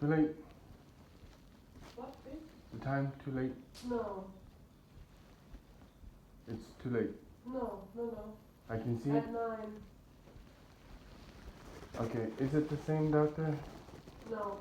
Too late. What, babe? The time, too late. No. It's too late. No. I can see it. At 9. Okay, is it the same doctor? No.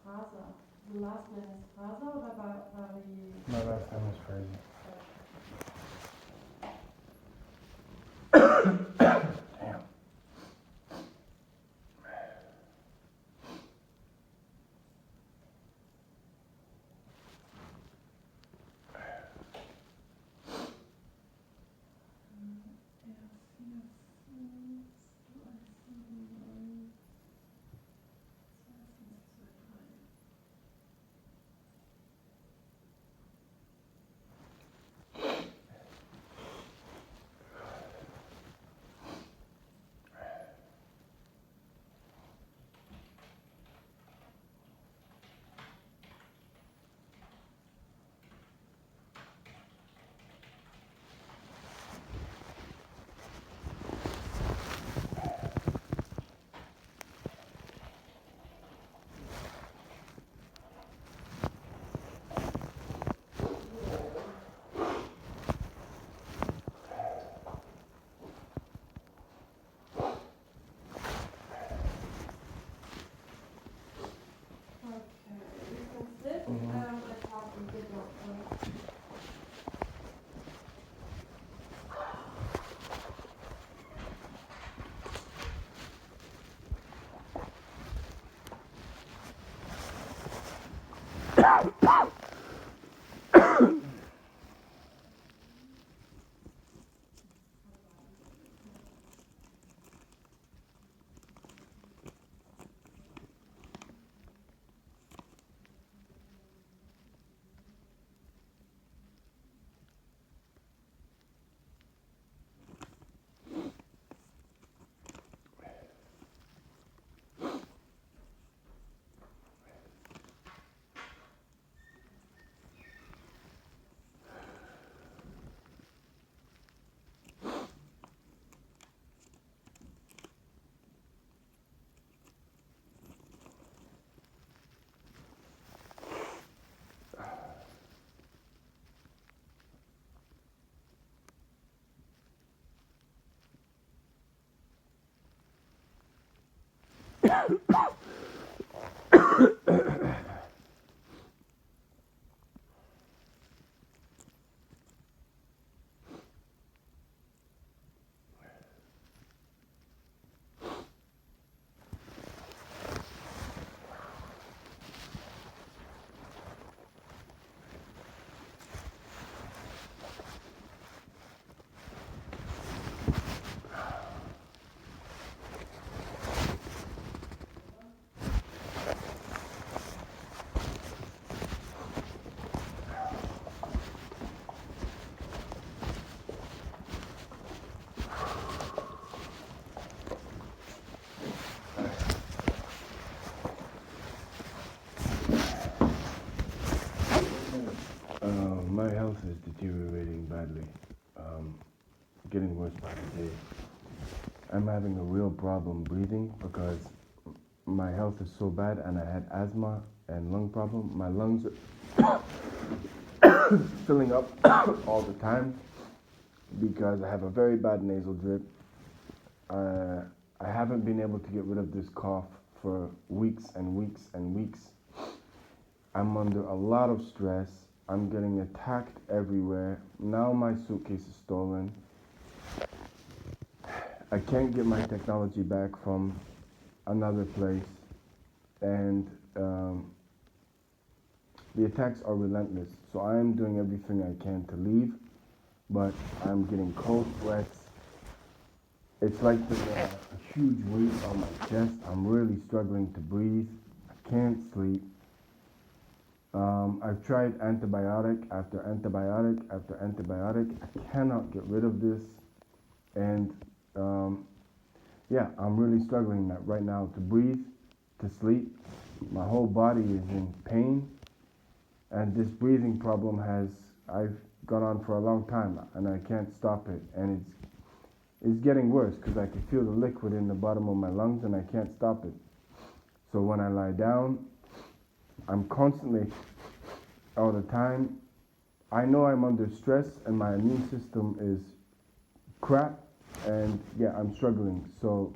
Fraser. The last name is Fraser oder war die... My last name is Fraser. Damn. My health is deteriorating badly, getting worse by the day. I'm having a real problem breathing because my health is so bad, and I had asthma and lung problem. My lungs are filling up all the time because I have a very bad nasal drip. I haven't been able to get rid of this cough for weeks and weeks and weeks. I'm under a lot of stress. I'm getting attacked everywhere. Now my suitcase is stolen. I can't get my technology back from another place. And the attacks are relentless. So I am doing everything I can to leave, but I'm getting cold sweats. It's like there's a huge weight on my chest. I'm really struggling to breathe. I can't sleep. I've tried antibiotic after antibiotic after antibiotic. I cannot get rid of this. And yeah, I'm really struggling right now to breathe, to sleep. My whole body is in pain. And this breathing problem I've gone on for a long time and I can't stop it. And it's getting worse because I can feel the liquid in the bottom of my lungs and I can't stop it. So when I lie down, I'm constantly, all the time, I know I'm under stress and my immune system is crap and yeah, I'm struggling. So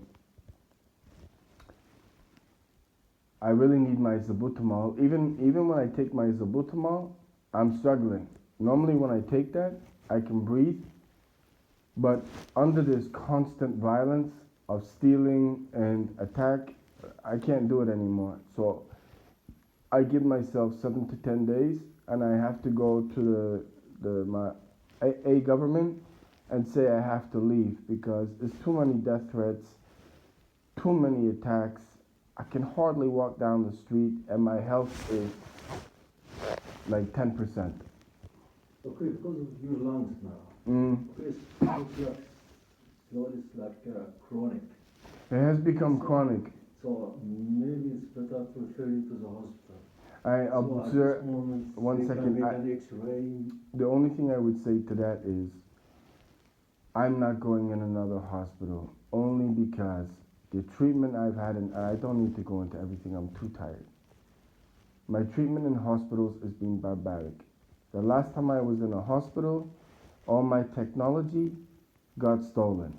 I really need my Zabutamol. Even when I take my Zabutamol, I'm struggling. Normally when I take that, I can breathe. But under this constant violence of stealing and attack, I can't do it anymore. So I give myself 7 to 10 days and I have to go to my government and say I have to leave because there's too many death threats, too many attacks. I can hardly walk down the street and my health is like 10%. Okay, because of your lungs now. It's like chronic. It has become chronic. So maybe it's better to refer you to the hospital. I observe. At this moment, One second. An X-ray. The only thing I would say to that is, I'm not going in another hospital only because the treatment I've had, and I don't need to go into everything. I'm too tired. My treatment in hospitals is being barbaric. The last time I was in a hospital, all my technology got stolen.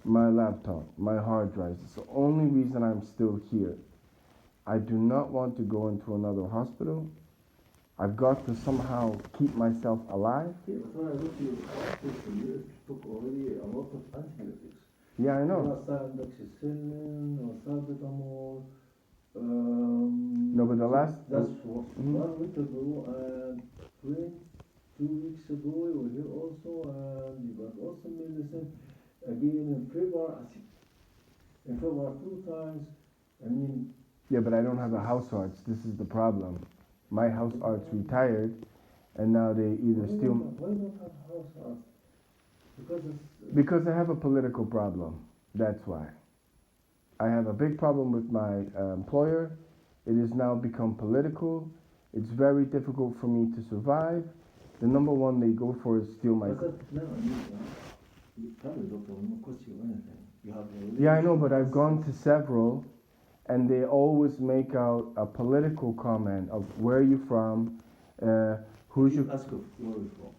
My laptop, my hard drives. It's the only reason I'm still here. I do not want to go into another hospital. I've got to somehow keep myself alive. Yeah, but when I look at your hospital, you took already a lot of antibiotics. Yeah, I know. Amoxicillin or salbutamol. No, but the last... That's what 1 week ago and 2 weeks ago you were here also and you got also medicine. Again in February 2 times. I mean... Yeah, but I don't have a house arts. This is the problem. My house arts retired and now they either steal... Why don't have house arts? Because I have a political problem. That's why. I have a big problem with my employer. It has now become political. It's very difficult for me to survive. The number one they go for is steal my... Yeah, I know, but I've gone to several and they always make out a political comment of where you from, who's your... Ask you where you from.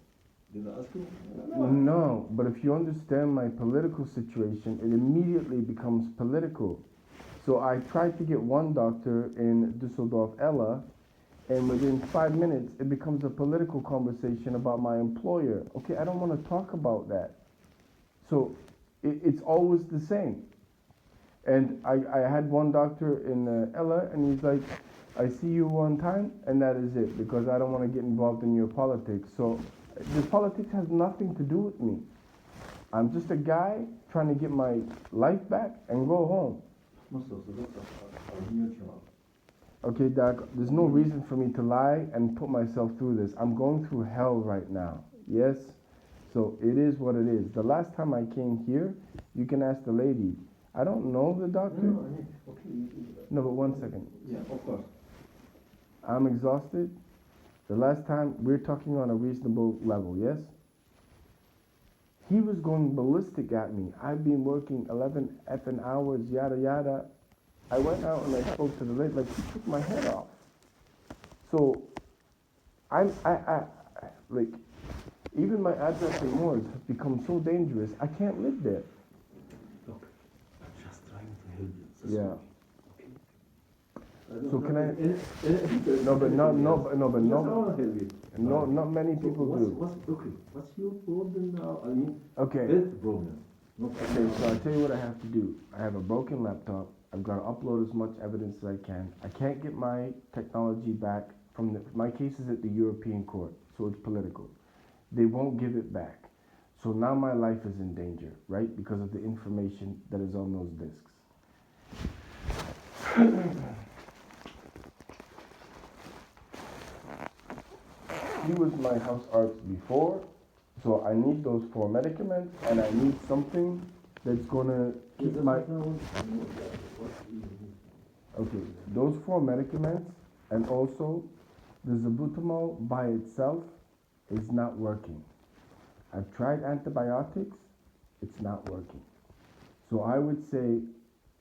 Did I ask you? No, but if you understand my political situation, it immediately becomes political. So I tried to get one doctor in Düsseldorf, Ella, and within 5 minutes, it becomes a political conversation about my employer. Okay, I don't want to talk about that. So it's always the same. And I had one doctor in Ella, and he's like, I see you one time, and that is it, because I don't want to get involved in your politics. So the politics has nothing to do with me. I'm just a guy trying to get my life back and go home. Most of the doctors are neutral. Okay, Doc, there's no reason for me to lie and put myself through this. I'm going through hell right now. Yes? So it is what it is. The last time I came here, you can ask the lady. I don't know the doctor. No, but 1 second. Yeah, of course. I'm exhausted. The last time, we're talking on a reasonable level, yes? He was going ballistic at me. I've been working 11 effing hours, yada yada. I went out and I spoke to the lady, like, he took my head off. So, like, even my address in Moors has become so dangerous, I can't live there. Look, I'm just trying to help you. Yeah. So can I? I? No, but not no, but no, but Yes, I no, wanna tell you. no, not many people do. What's your problem now? I mean, Okay. health problem. Okay, so I'll tell you what I have to do. I have a broken laptop. I've got to upload as much evidence as I can. I can't get my technology back from my case is at the European court, so it's political. They won't give it back. So now my life is in danger, right? Because of the information that is on those disks. He was my house arts before, so I need those 4 medicaments, and I need something that's gonna keep my. Okay, those 4 medicaments, and also the Zabutamol by itself is not working. I've tried antibiotics, it's not working. So I would say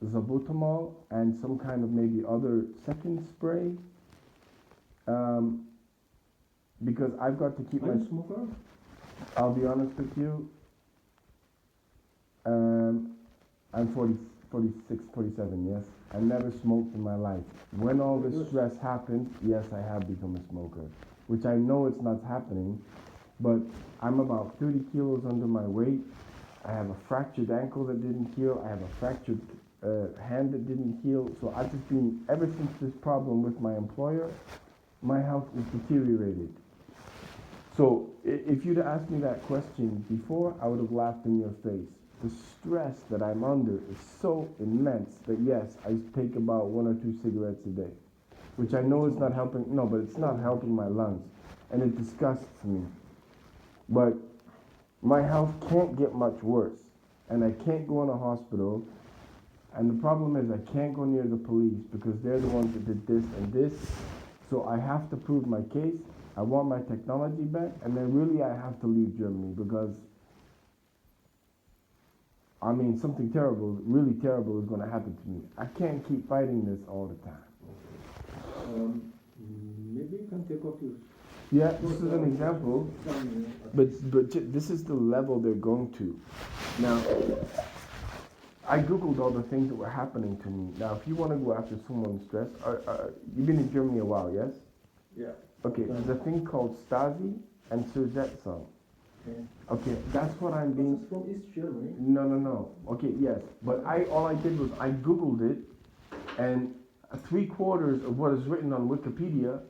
Zabutamol and some kind of maybe other second spray, because I've got to keep Are my. you a smoker? I'll be honest with you. I'm 46, 47, yes. I never smoked in my life. When all this stress happened, yes, I have become a smoker, which I know it's not happening, but I'm about 30 kilos under my weight. I have a fractured ankle that didn't heal. I have a fractured hand that didn't heal. So I've just been, ever since this problem with my employer, my health is deteriorated. So if you'd asked me that question before, I would have laughed in your face. The stress that I'm under is so immense that yes, I take about 1 or 2 cigarettes a day, which I know is not helping. No, but it's not helping my lungs, and it disgusts me. But my health can't get much worse, and I can't go in a hospital. And the problem is I can't go near the police because they're the ones that did this and this. So I have to prove my case. I want my technology back, and then really I have to leave Germany because, I mean, something terrible, really terrible is going to happen to me. I can't keep fighting this all the time. Maybe you can take off your. Yeah, this is an example, but this is the level they're going to. Now, I googled all the things that were happening to me. Now, if you want to go after someone's stress, you've been in Germany a while, yes? Yeah. Okay, there's a thing called Stasi and Zersetzung. Okay, that's what I'm being. This is from East Germany. No. Okay, yes, but all I did was I googled it, and 3/4 of what is written on Wikipedia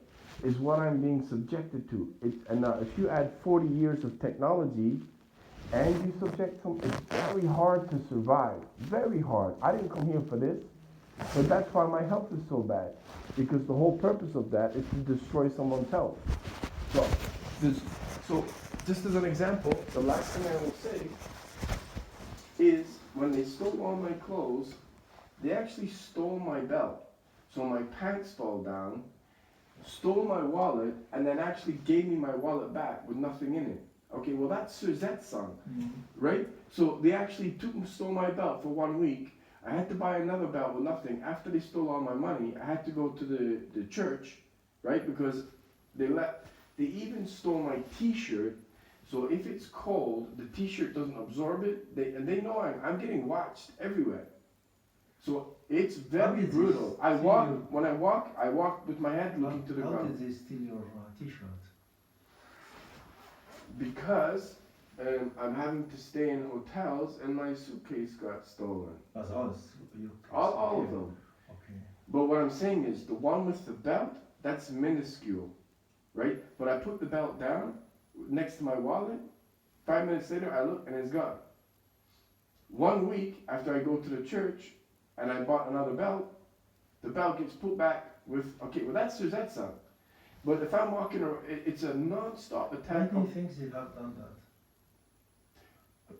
is what I'm being subjected to. And now, if you add 40 years of technology, and you subject them, it's very hard to survive. Very hard. I didn't come here for this, but that's why my health is so bad, because the whole purpose of that is to destroy someone's health. So just as an example, the last thing I will say is when they stole all my clothes, they actually stole my belt. So my pants fell down, stole my wallet, and then actually gave me my wallet back with nothing in it. Okay, well that's Zersetzung, right? So they actually stole my belt for 1 week. I had to buy another belt with nothing. After they stole all my money, I had to go to the church, right? Because they even stole my T-shirt. So if it's cold, the T-shirt doesn't absorb it. They know I'm getting watched everywhere. So it's very brutal. When I walk with my head looking to the ground. How did they steal your T-shirt? Because I'm having to stay in hotels and my suitcase got stolen. As us? All of them. Okay. But what I'm saying is the one with the belt, that's minuscule, right? But I put the belt down next to my wallet. 5 minutes later, I look and it's gone. 1 week after I go to the church and I bought another belt, the belt gets put back with, okay, well that's Zersetzung. But if I'm walking around, it's a non-stop attack. Why do you think they have done that?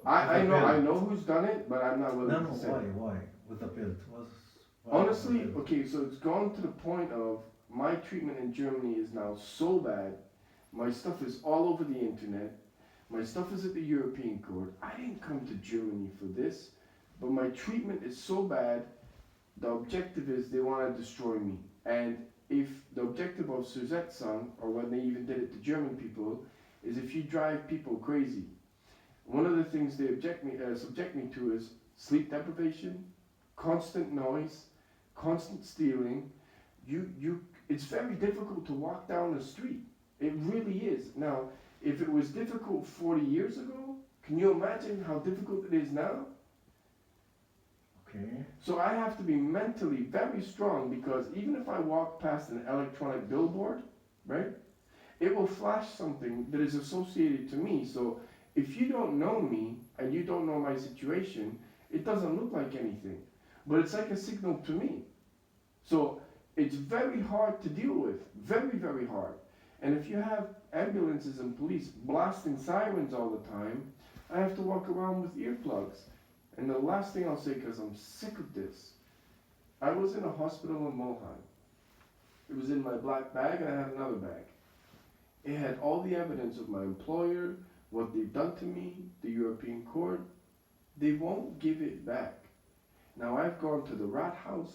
I know who's done it, but I'm not willing to say. Why? With the belt? Honestly, okay, so it's gone to the point of my treatment in Germany is now so bad. My stuff is all over the internet. My stuff is at the European court. I didn't come to Germany for this, but my treatment is so bad. The objective is they want to destroy me. And if the objective of Zersetzung, or when they even did it to German people, is if you drive people crazy. One of the things they subject me to is sleep deprivation, constant noise, constant stealing, it's very difficult to walk down the street. It really is. Now, if it was difficult 40 years ago, can you imagine how difficult it is now? Okay. So I have to be mentally very strong, because even if I walk past an electronic billboard, right, it will flash something that is associated to me. So if you don't know me and you don't know my situation, it doesn't look like anything, but it's like a signal to me. So it's very hard to deal with, very, very hard. And if you have ambulances and police blasting sirens all the time, I have to walk around with earplugs. And the last thing I'll say, because I'm sick of this, I was in a hospital in Mulheim. It was in my black bag, and I had another bag. It had all the evidence of my employer, what they've done to me, the European court. They won't give it back. Now I've gone to the rat house.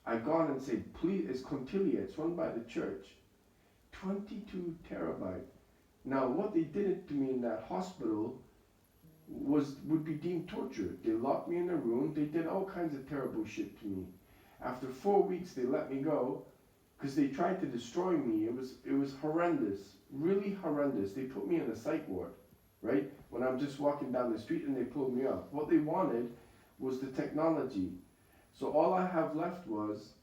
I've gone and said, please, it's Contilia, it's run by the church. 22 terabyte. Now what they did it to me in that hospital would be deemed torture. They locked me in a room, they did all kinds of terrible shit to me. After 4 weeks they let me go, because they tried to destroy me. It was horrendous, really horrendous. They put me in a psych ward, right? When I'm just walking down the street and they pulled me up. What they wanted was the technology. So all I have left was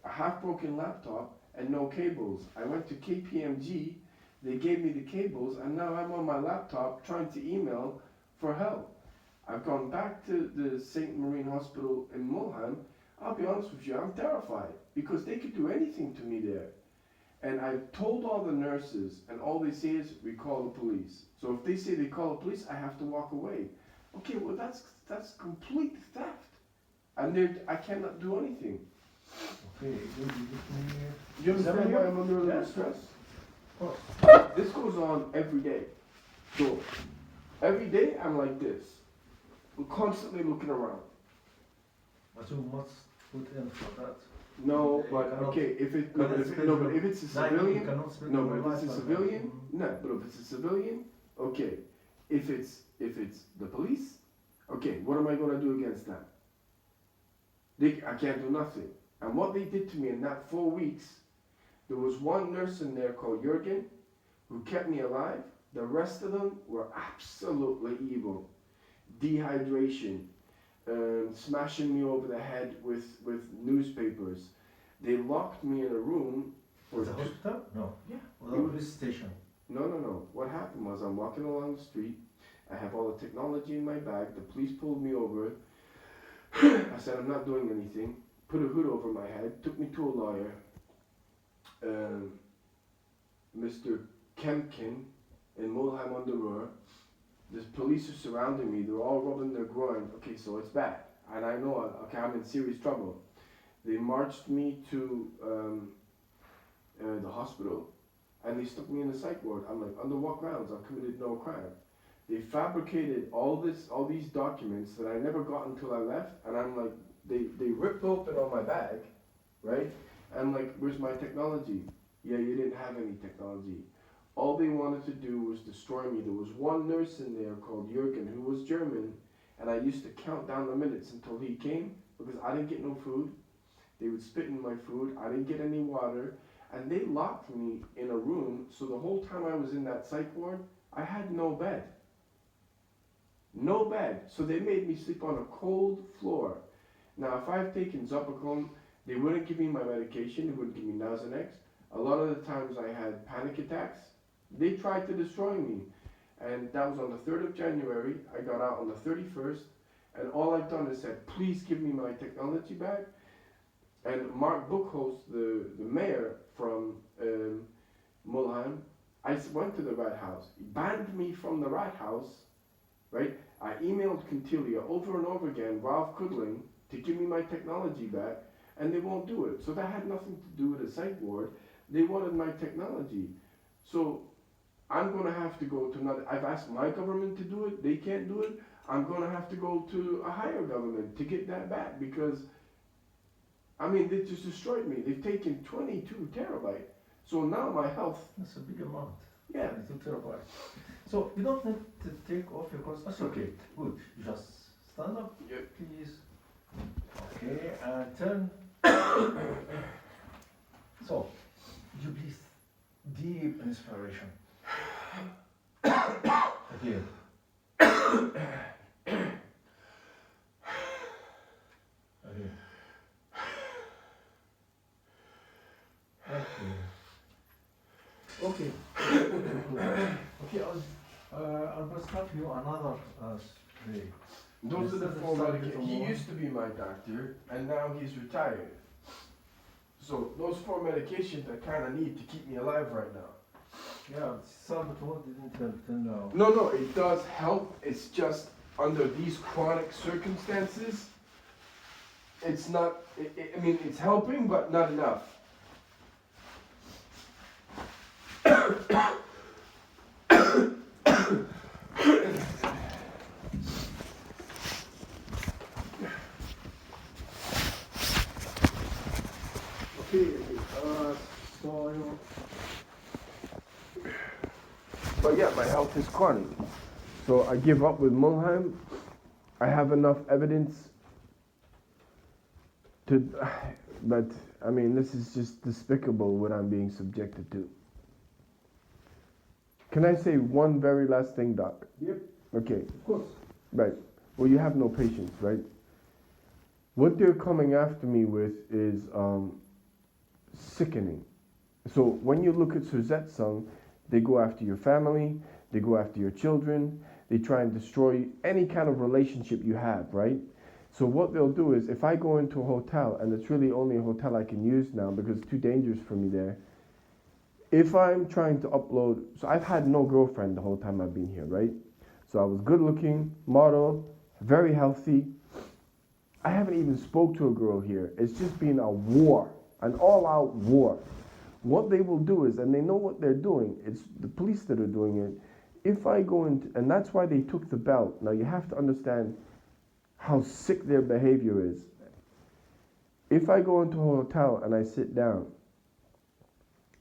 a half-broken laptop and no cables. I went to KPMG, they gave me the cables, and now I'm on my laptop trying to email for help. I've gone back to the St. Marine Hospital in Mulheim. I'll be honest with you, I'm terrified, because they could do anything to me there. And I've told all the nurses, and all they say is, we call the police. So if they say they call the police, I have to walk away. Okay, well that's complete theft. And I cannot do anything. Okay, You understand why I'm under a little Yes. stress? Of course. This goes on every day. So every day I'm like this. I'm constantly looking around. But you must put in for that. No, You but cannot- okay, if it's a Like, you civilian, cannot spend no, your but if life it's a like civilian, that. no, but if it's a civilian, okay. If it's the police, okay, what am I gonna do against that? I can't do nothing. And what they did to me in that 4 weeks, there was one nurse in there called Jürgen, who kept me alive. The rest of them were absolutely evil. Dehydration, smashing me over the head with newspapers. They locked me in a room for The hospital? No. Yeah. Or the police station. No. What happened was, I'm walking along the street. I have all the technology in my bag. The police pulled me over. I said, I'm not doing anything. Put a hood over my head. Took me to a lawyer. Mr. Kempkin in Mulheim on the Ruhr. The police are surrounding me. They're all rubbing their groin. Okay, so it's bad. And I know, okay, I'm in serious trouble. They marched me to the hospital. And they stuck me in the psych ward. I'm like, under what grounds? I've committed no crime. They fabricated all these documents that I never got until I left, and I'm like, they ripped open on my bag, right? I'm like, where's my technology? Yeah, you didn't have any technology. All they wanted to do was destroy me. There was one nurse in there called Jürgen, who was German, and I used to count down the minutes until he came, because I didn't get no food. They would spit in my food. I didn't get any water. And they locked me in a room, so the whole time I was in that psych ward, I had no bed. No bed. So they made me sleep on a cold floor. Now, if I've taken Zopicon, they wouldn't give me my medication. They wouldn't give me Nasonex. A lot of the times I had panic attacks. They tried to destroy me. And that was on the 3rd of January. I got out on the 31st. And all I've done is said, please give me my technology back. And Mark Buchholz, the mayor from Mulheim, I went to the rat house. He banned me from the rat house, right? I emailed Contilia over and over again, Ralph Kudling, to give me my technology back, and they won't do it. So that had nothing to do with the psych ward. They wanted my technology. So I'm going to have to go to another. I've asked my government to do it. They can't do it. I'm going to have to go to a higher government to get that back, because I mean, they just destroyed me. They've taken 22 terabyte. So now my health. That's a big amount. Yeah. 22 terabytes. So you don't need to take off your clothes. That's okay. Good. You just stand up, Yep. please. Okay, and turn. So, would you please deep inspiration. Again. Again. Okay. Okay, I'll prescribe you another spray. Those are the This is four the medications. He salbutamol. used to be my doctor, and now he's retired. So those four medications I kind of need to keep me alive right now. Yeah, salbutamol didn't help till now. No, it does help. It's just under these chronic circumstances, it's not, I mean, it's helping, but not enough. Okay, so you But yeah, my health is chronic. So I give up with Mulheim. I have enough evidence to, but I mean, this is just despicable what I'm being subjected to. Can I say one very last thing, Doc? Yep, Okay, of course. right. Well, you have no patience, right? What they're coming after me with is sickening. So when you look at Zersetzung, they go after your family, they go after your children, they try and destroy any kind of relationship you have, right? So what they'll do is, if I go into a hotel, and it's really only a hotel I can use now because it's too dangerous for me there, if I'm trying to upload, so I've had no girlfriend the whole time I've been here, right? So I was good looking, model, very healthy. I haven't even spoke to a girl here. It's just been a war, an all-out war. What they will do is, and they know what they're doing, it's the police that are doing it. If I go into, and that's why they took the belt. Now you have to understand how sick their behavior is. If I go into a hotel and I sit down,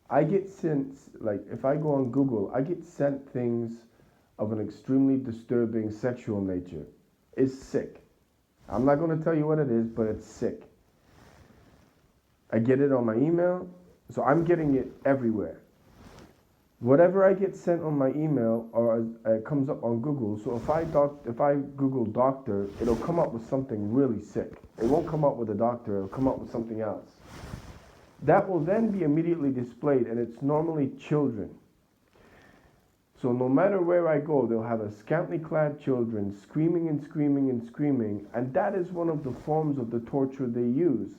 I get sent, like if I go on Google, I get sent things of an extremely disturbing sexual nature. It's sick. I'm not going to tell you what it is, but it's sick. I get it on my email, so I'm getting it everywhere. Whatever I get sent on my email or it comes up on Google, so if I Google doctor, it'll come up with something really sick. It won't come up with a doctor, it'll come up with something else. That will then be immediately displayed, and it's normally children. So no matter where I go, they'll have a scantily clad children screaming and screaming and screaming, and that is one of the forms of the torture they use.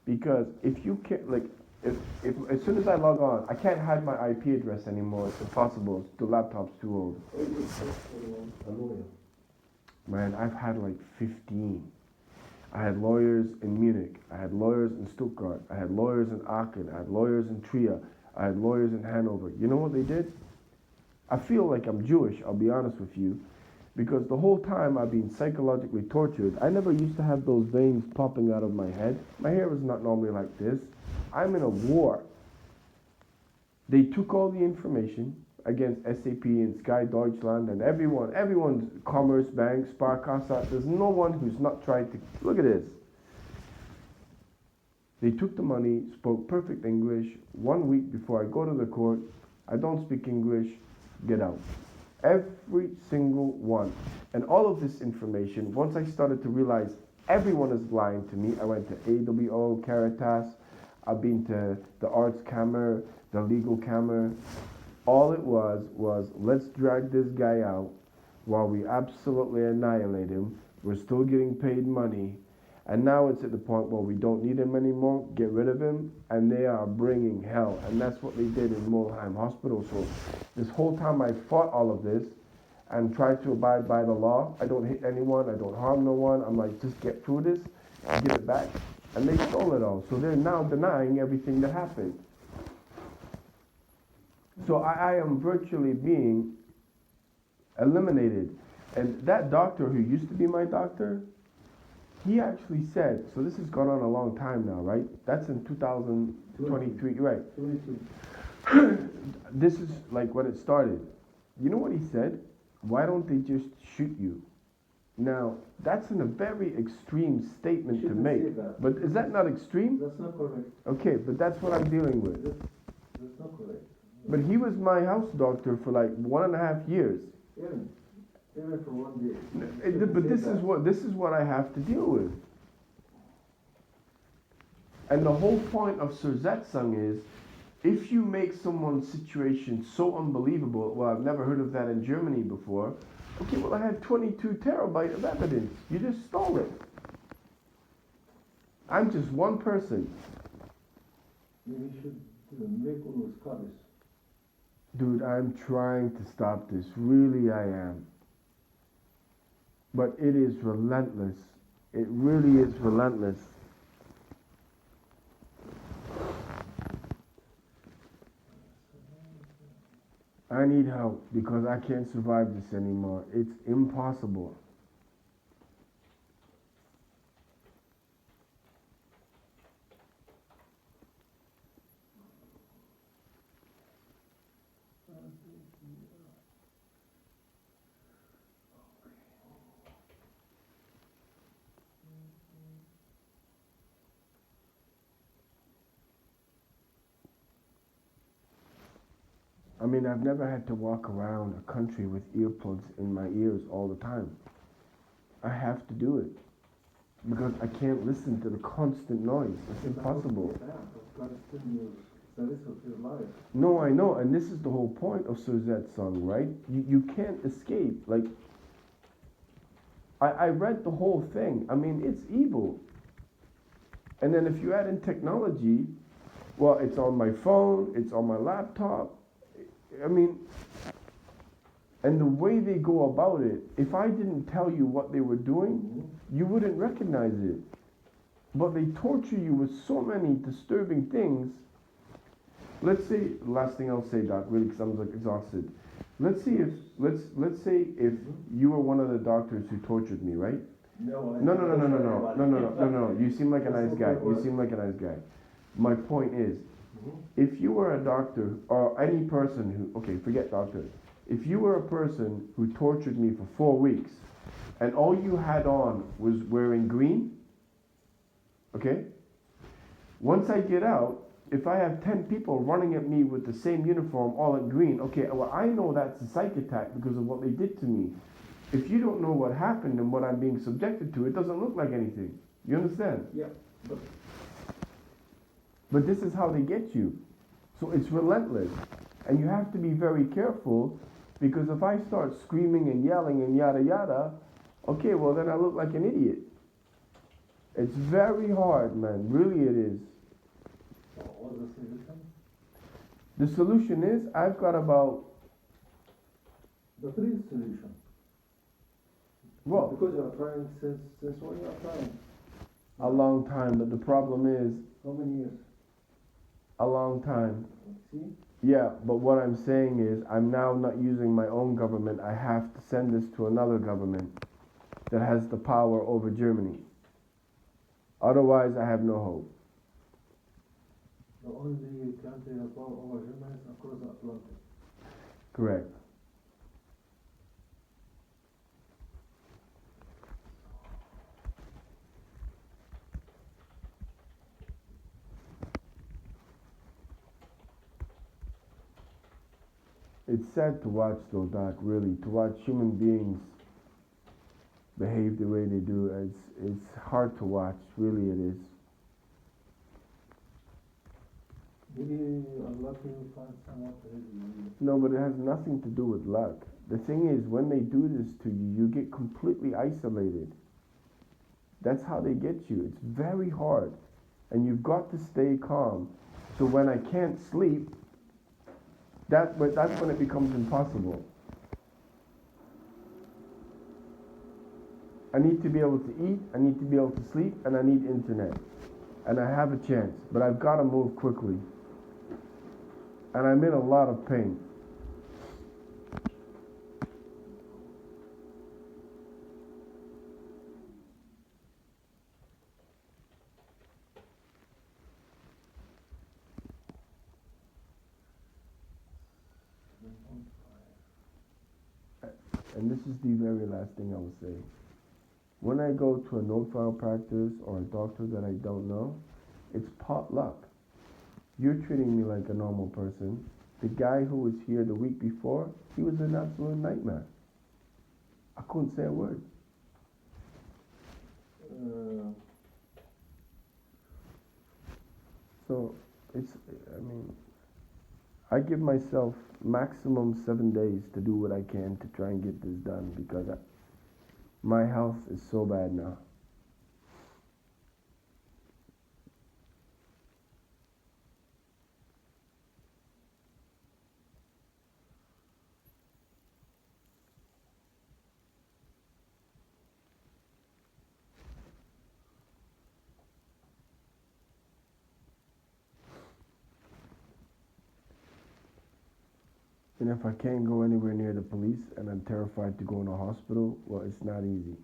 Because if you can't, like, if as soon as I log on, I can't hide my IP address anymore. It's impossible. The laptop's too old. A lawyer. Man, I've had like 15. I had lawyers in Munich. I had lawyers in Stuttgart. I had lawyers in Aachen. I had lawyers in Trier. I had lawyers in Hanover. You know what they did? I feel like I'm Jewish, I'll be honest with you, because the whole time I've been psychologically tortured. I never used to have those veins popping out of my head. My hair was not normally like this. I'm in a war. They took all the information against SAP and Sky Deutschland and everyone's Commerce Bank, Sparkasse. There's no one who's not tried to, look at this. They took the money, spoke perfect English. 1 week before I go to the court, I don't speak English, get out. Every single one. And all of this information, once I started to realize everyone is lying to me, I went to AWO, Caritas, I've been to the Arts Camera, the Legal Camera. All it was let's drag this guy out while we absolutely annihilate him. We're still getting paid money. And now it's at the point where we don't need him anymore, get rid of him, and they are bringing hell. And that's what they did in Mulheim Hospital. So this whole time I fought all of this and tried to abide by the law. I don't hit anyone, I don't harm no one. I'm like, just get through this, give it back. And they stole it all. So they're now denying everything that happened. So I am virtually being eliminated. And that doctor who used to be my doctor, he actually said, so this has gone on a long time now, right? That's in 2023, right? 22. This is like when it started. You know what he said? Why don't they just shoot you? Now, that's in a very extreme statement to Shouldn't make. say that. But is that not extreme? That's not correct. Okay, but that's what I'm dealing with. That's not correct. But he was my house doctor for like 1.5 years. Even for 1 day. But this is what I have to deal with. And the whole point of Zersetzung is, if you make someone's situation so unbelievable, well, I've never heard of that in Germany before. Okay, well, I had 22 terabytes of evidence. You just stole it. I'm just one person. Maybe you should make all those copies. Dude, I'm trying to stop this. Really, I am. But it is relentless. It really is relentless. I need help because I can't survive this anymore. It's impossible. I mean, I've never had to walk around a country with earplugs in my ears all the time. I have to do it because I can't listen to the constant noise. It's impossible. No, I know, and this is the whole point of Zersetzung, right? You can't escape. Like, I read the whole thing. I mean, it's evil. And then if you add in technology, well, it's on my phone, it's on my laptop. I mean, and the way they go about it, if I didn't tell you what they were doing, you wouldn't recognize it. But they torture you with so many disturbing things. Let's say, last thing I'll say, Doc, really, because I'm like exhausted. Let's say if you were one of the doctors who tortured me, right? No. You seem like a nice guy. You seem like a nice guy. My point is, if you were a doctor or any person who, okay, forget doctor. If you were a person who tortured me for 4 weeks and all you had on was wearing green, okay? Once I get out, if I have 10 people running at me with the same uniform all in green, okay, well, I know that's a psych attack because of what they did to me. If you don't know what happened and what I'm being subjected to, it doesn't look like anything. You understand? Yeah. But this is how they get you. So it's relentless. And you have to be very careful because if I start screaming and yelling and yada yada, okay, well then I look like an idiot. It's very hard, man. Really it is. What's the solution? The solution is I've got about... But what is the solution? What? Because you're trying since when you're trying? A long time, but the problem is... How many years? A long time. See? Yeah, but what I'm saying is I'm now not using my own government. I have to send this to another government that has the power over Germany. Otherwise, I have no hope. The only country that power over Germany is across the Atlantic. Correct. It's sad to watch though, Doc, really, to watch human beings behave the way they do. It's hard to watch, really it is. Maybe you're lucky to find someone to help you. No, but it has nothing to do with luck. The thing is, when they do this to you, you get completely isolated. That's how they get you. It's very hard. And you've got to stay calm. So when I can't sleep, that's when it becomes impossible. I need to be able to eat, I need to be able to sleep, and I need internet. And I have a chance, but I've got to move quickly. And I'm in a lot of pain. And this is the very last thing I will say. When I go to a note file practice or a doctor that I don't know, it's potluck. You're treating me like a normal person. The guy who was here the week before, he was an absolute nightmare. I couldn't say a word. So it's, I mean, I give myself maximum 7 days to do what I can to try and get this done because my health is so bad now. And if I can't go anywhere near the police and I'm terrified to go in a hospital, well, it's not easy.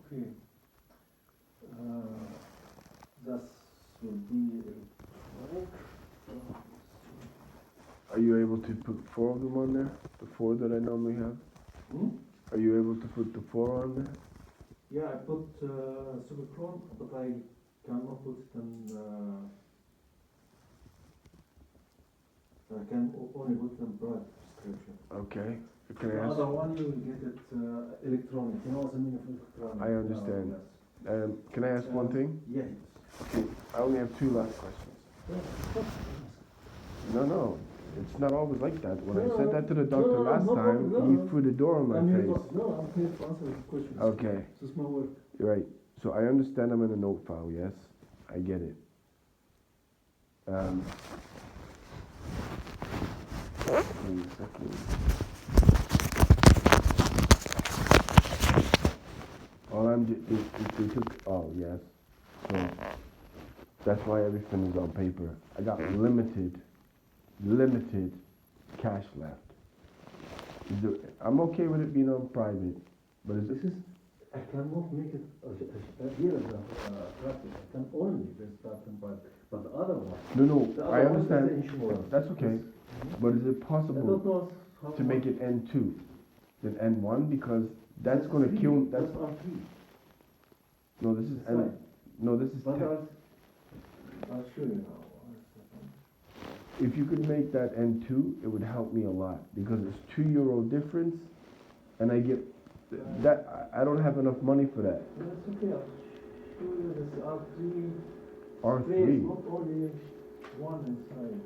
Okay. That will be electronic. Are you able to put 4 of them on there? The 4 that I normally have? Are you able to put the 4 on there? Yeah, I put Superchrome, but I cannot put it in. I can only put them broad prescription. Okay. Can The I ask? other one you will get it electronic. You know what I mean of electronic. I understand. Yes. Can I ask one thing? Yes. I only have 2 last questions. No. It's not always like that. When I said that to the doctor last time, he threw the door on my face. No, I'm here to answer the questions. Okay. This is my work. You're right. So I understand I'm in a note file, yes? I get it. Wait a second. All I'm if they took, oh yes. So that's why everything is on paper. I got limited cash left. I'm okay with it being on private, but is This is, I cannot make it here as a practice. I can only start in private. But the other one. No, I one is the understand. insurance. That's okay. But is it I possible don't know how to make it N2 than N1 because that's gonna kill. That's R3. No, this is It's N. fine. No, this is But 10. I'll show you now. If you could make that N2, it would help me a lot because it's €2 difference, and I get that. I don't have enough money for that. No, it's okay. I'll show you this R3. R3. Not only one inside.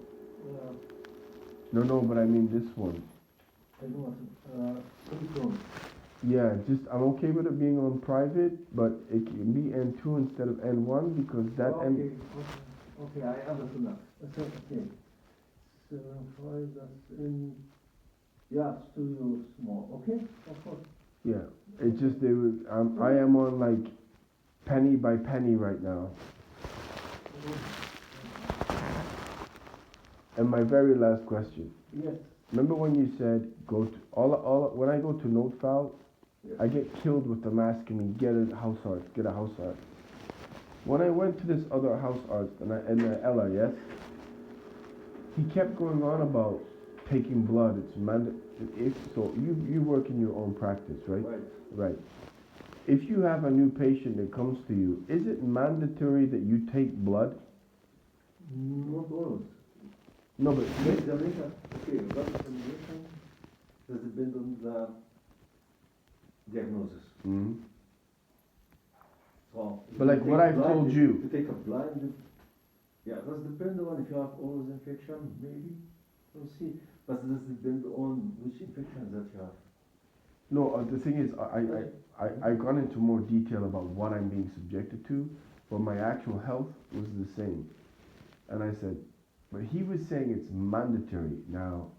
No, but I mean this one. I know what. Yeah, just I'm okay with it being on private, but it can be N2 instead of N1 because that Okay, I understand that. That's okay. 7.5, that's in. Yeah, studio small. Okay, of course. Yeah, it's just they would. I am on like penny by penny right now. And my very last question. Yes. Remember when you said go to all when I go to note file, Yes. I get killed with them asking me get a house art. When I went to this other house arts and Ella, yes, he kept going on about taking blood. It's if so, you work in your own practice, right? Right. Right. If you have a new patient that comes to you, is it mandatory that you take blood? Not always. No, but The examination, okay, blood examination does depend on the diagnosis. Mhm. So, if But like you what take I've blood, told if you. you take a blind, yeah, it does depend on if you have oral infection, maybe, we'll see. But it does depend on which infections that you have. No, the thing is, I got into more detail about what I'm being subjected to, but my actual health was the same. And I said, but he was saying it's mandatory. Now,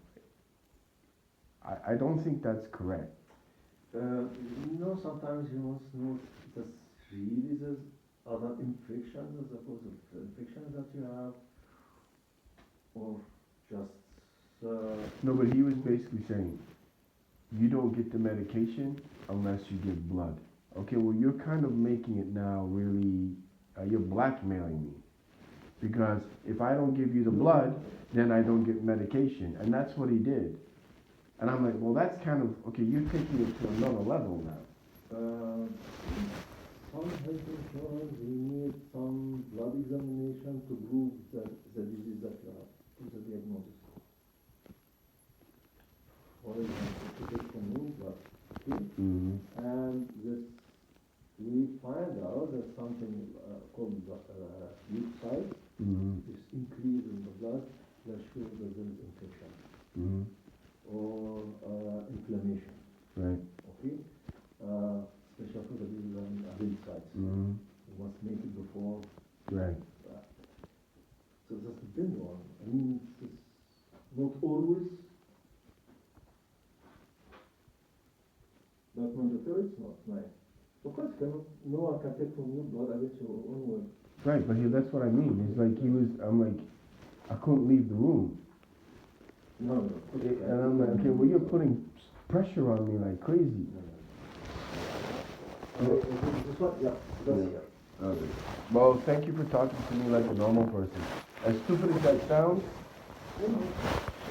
I don't think that's correct. Sometimes you must know that really there's other infections as opposed to the infections that you have, or just. No, but he was basically saying, you don't get the medication unless you give blood. Okay, well, you're kind of making it now really, you're blackmailing me. Because if I don't give you the blood, then I don't get medication. And that's what he did. And I'm like, well, that's kind of, okay, you're taking it to another level now. Some health insurance, you need some blood examination to prove the disease that you have, to the diagnosis. For example, to take a new blood, okay? Mm-hmm. And this, we find out that something called weak size Mm-hmm. is increased in the blood that shows that there is infection Mm-hmm. or inflammation, Right. okay? Especially for the big size. Mm-hmm. You must make it before. Right. So that's the big one. I mean, it's not always, but mandatory it's not. Right. Of course, no one can take from you blood against your own will. Right, but that's what I mean. It's like I'm like, I couldn't leave the room. No. And I'm like, okay, well, you're putting pressure on me like crazy. This one, yeah, that's Yeah. here. Okay. Well, thank you for talking to me like a normal person. As stupid as that sounds,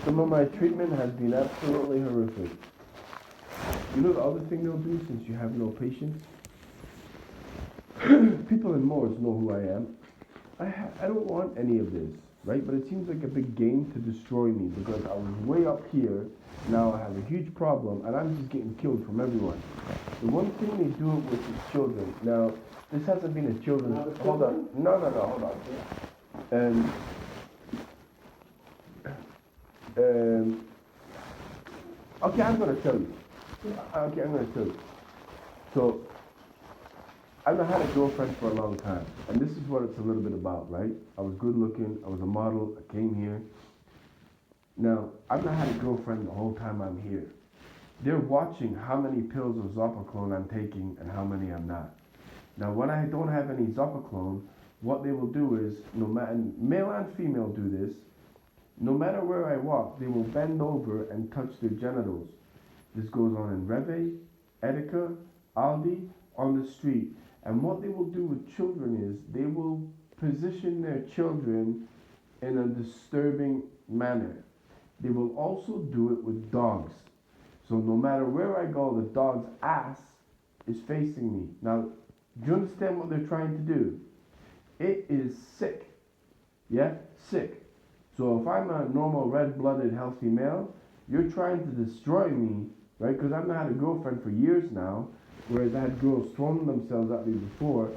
some of my treatment has been absolutely horrific. You know the other thing they'll do since you have no patience? People in Moors know who I am. I don't want any of this, right? But it seems like a big game to destroy me because I was way up here. Now I have a huge problem and I'm just getting killed from everyone. The one thing they do it with is children. Now, this hasn't been a children's... Hold on. No, hold on. Okay, I'm going to tell you. So, I've had a girlfriend for a long time, and this is what it's a little bit about, right? I was good looking, I was a model, I came here. Now, I've not had a girlfriend the whole time I'm here. They're watching how many pills of Zopiclone I'm taking and how many I'm not. Now, when I don't have any Zopiclone, what they will do is, no matter, male and female do this, no matter where I walk, they will bend over and touch their genitals. This goes on in Reve, Edeka, Aldi, on the street. And what they will do with children is they will position their children in a disturbing manner. They will also do it with dogs. So no matter where I go, the dog's ass is facing me. Now, do you understand what they're trying to do? It is sick. Yeah? Sick. So if I'm a normal red-blooded healthy male, you're trying to destroy me, right? Because I've not had a girlfriend for years now. Whereas I had girls throwing themselves at me before.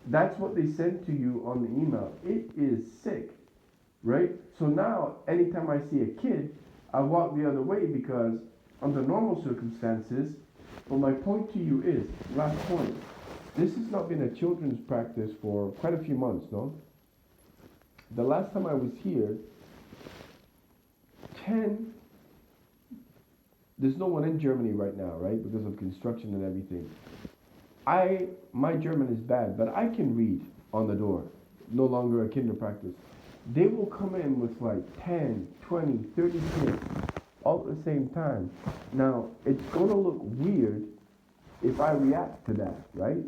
That's what they sent to you on the email. It is sick, right? So now, anytime I see a kid, I walk the other way because under normal circumstances, but my point to you is, last point, this has not been a children's practice for quite a few months, no? The last time I was here, 10 There's no one in Germany right now, right? Because of construction and everything. My German is bad, but I can read on the door. No longer a kinder practice. They will come in with like 10, 20, 30 kids all at the same time. Now, it's going to look weird if I react to that, right?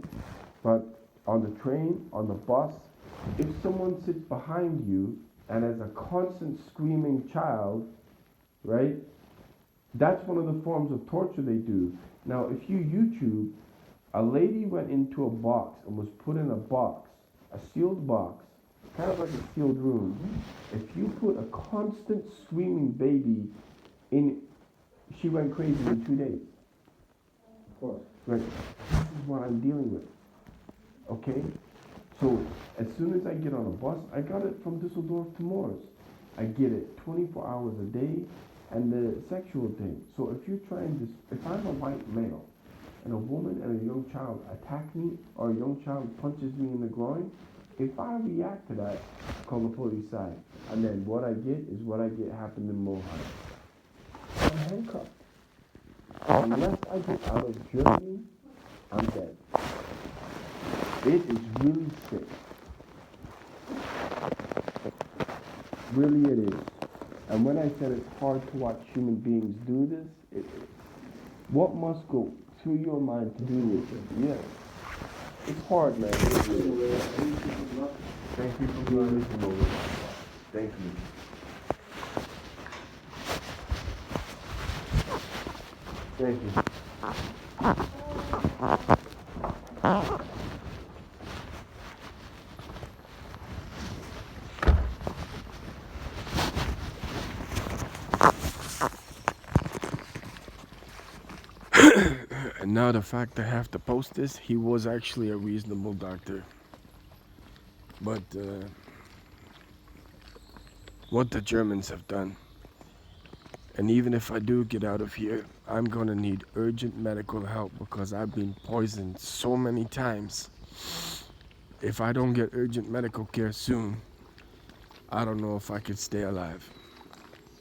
But on the train, on the bus, if someone sits behind you and has a constant screaming child, right? That's one of the forms of torture they do. Now, if you YouTube, a lady went into a box and was put in a box, a sealed box, kind of like a sealed room. If you put a constant screaming baby in, she went crazy in 2 days. Of course. Right. This is what I'm dealing with. Okay? So, as soon as I get on a bus, I got it from Düsseldorf to Moors. I get it 24 hours a day, and the sexual thing. So if you're trying to, if I'm a white male, and a woman and a young child attack me, or a young child punches me in the groin, if I react to that, call the police side. And then what I get is what I get happened in Mohawk. I'm handcuffed. Unless I get out of Germany, I'm dead. It is really sick. Really it is. And when I said it's hard to watch human beings do this, what must go through your mind to do this? Yeah. It's hard, man. Thank you for being with me. Thank you. Thank you. And now the fact I have to post this, he was actually a reasonable doctor. But what the Germans have done, and even if I do get out of here, I'm gonna need urgent medical help because I've been poisoned so many times. If I don't get urgent medical care soon, I don't know if I could stay alive.